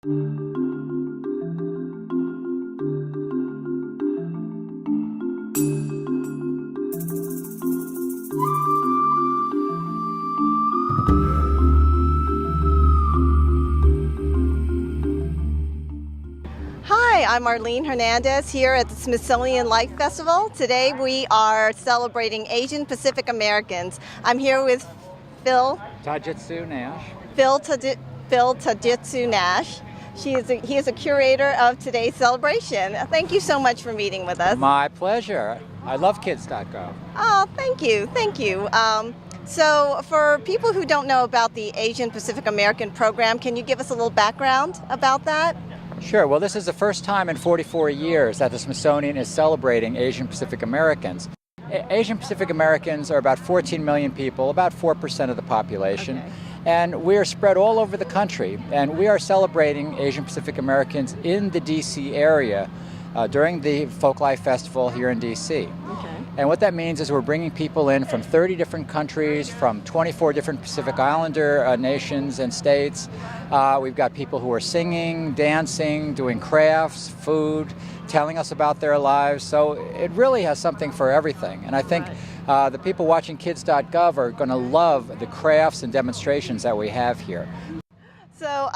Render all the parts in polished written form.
Hi, I'm Arlene Hernandez here at the Smithsonian Life Festival. Today we are celebrating Asian Pacific Americans. I'm here with Phil Tajitsu Nash. Phil Tajitsu Nash. He is a curator of today's celebration. Thank you so much for meeting with us. My pleasure. I love Kids.gov. Oh, thank you. So for people who don't know about the Asian Pacific American program, can you give us a little background about that? Sure. Well, this is the first time in 44 years that the Smithsonian is celebrating Asian Pacific Americans. Asian Pacific Americans are about 14 million people, about 4% of the population. Okay. And we are spread all over the country. And we are celebrating Asian Pacific Americans in the D.C. area during the Folklife Festival here in D.C. Okay. And what that means is we're bringing people in from 30 different countries, from 24 different Pacific Islander nations and states. We've got people who are singing, dancing, doing crafts, food, telling us about their lives. So it really has something for everything. And I think the people watching Kids.gov are going to love the crafts and demonstrations that we have here. So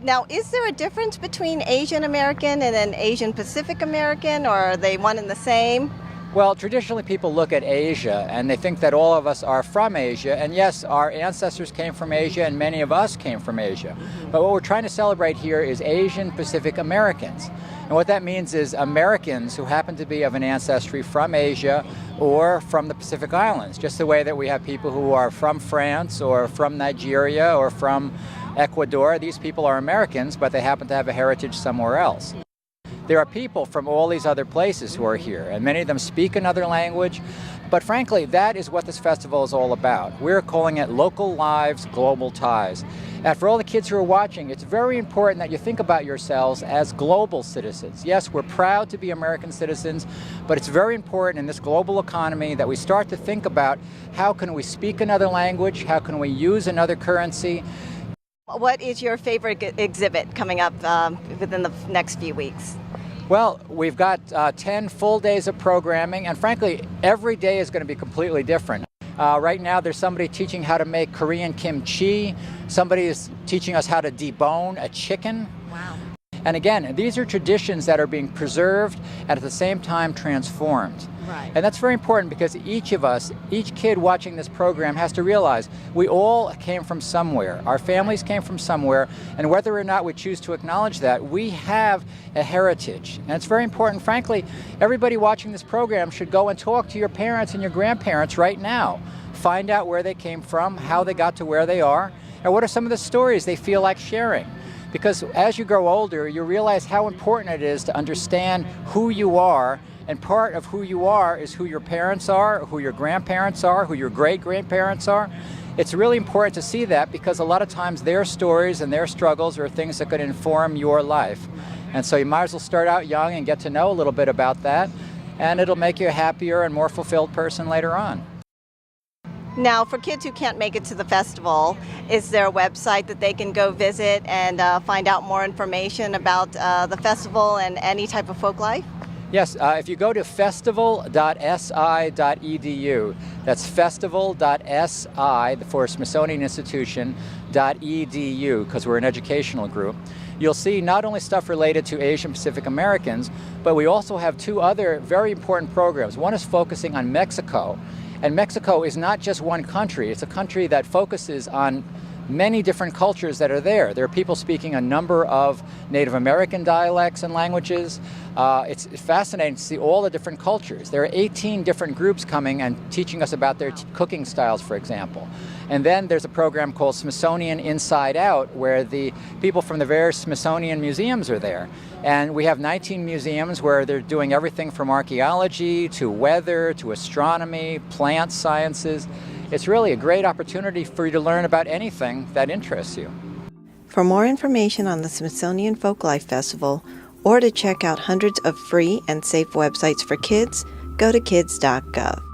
now, is there a difference between Asian American and an Asian Pacific American, or are they one and the same? Well, traditionally people look at Asia and they think that all of us are from Asia. And yes, our ancestors came from Asia and many of us came from Asia. But what we're trying to celebrate here is Asian Pacific Americans. And what that means is Americans who happen to be of an ancestry from Asia or from the Pacific Islands, just the way that we have people who are from France or from Nigeria or from Ecuador. These people are Americans, but they happen to have a heritage somewhere else. There are people from all these other places who are here, and many of them speak another language. But frankly, that is what this festival is all about. We're calling it Local Lives, Global Ties. And for all the kids who are watching, it's very important that you think about yourselves as global citizens. Yes, we're proud to be American citizens, but it's very important in this global economy that we start to think about how can we speak another language, how can we use another currency. What is your favorite exhibit coming up within the next few weeks? Well, we've got 10 full days of programming, and frankly, every day is going to be completely different. Right now, there's somebody teaching how to make Korean kimchi. Somebody is teaching us how to debone a chicken. Wow. And again, these are traditions that are being preserved and at the same time transformed. Right. And that's very important because each of us, each kid watching this program has to realize we all came from somewhere. Our families came from somewhere, and whether or not we choose to acknowledge that, we have a heritage. And it's very important, frankly, everybody watching this program should go and talk to your parents and your grandparents right now. Find out where they came from, how they got to where they are, and what are some of the stories they feel like sharing. Because as you grow older, you realize how important it is to understand who you are. And part of who you are is who your parents are, who your grandparents are, who your great-grandparents are. It's really important to see that because a lot of times their stories and their struggles are things that could inform your life. And so you might as well start out young and get to know a little bit about that, and it'll make you a happier and more fulfilled person later on. Now, for kids who can't make it to the festival, is there a website that they can go visit and find out more information about the festival and any type of folk life? Yes, if you go to festival.si.edu, that's festival.si for Smithsonian Institution.edu, because we're an educational group, you'll see not only stuff related to Asian Pacific Americans, but we also have two other very important programs. One is focusing on Mexico, and Mexico is not just one country, it's a country that focuses on many different cultures that are there. There are people speaking a number of Native American dialects and languages. It's fascinating to see all the different cultures. There are 18 different groups coming and teaching us about their cooking styles, for example. And then there's a program called Smithsonian Inside Out, where the people from the various Smithsonian museums are there. And we have 19 museums where they're doing everything from archaeology to weather to astronomy, plant sciences. It's really a great opportunity for you to learn about anything that interests you. For more information on the Smithsonian Folklife Festival, or to check out hundreds of free and safe websites for kids, go to Kids.gov.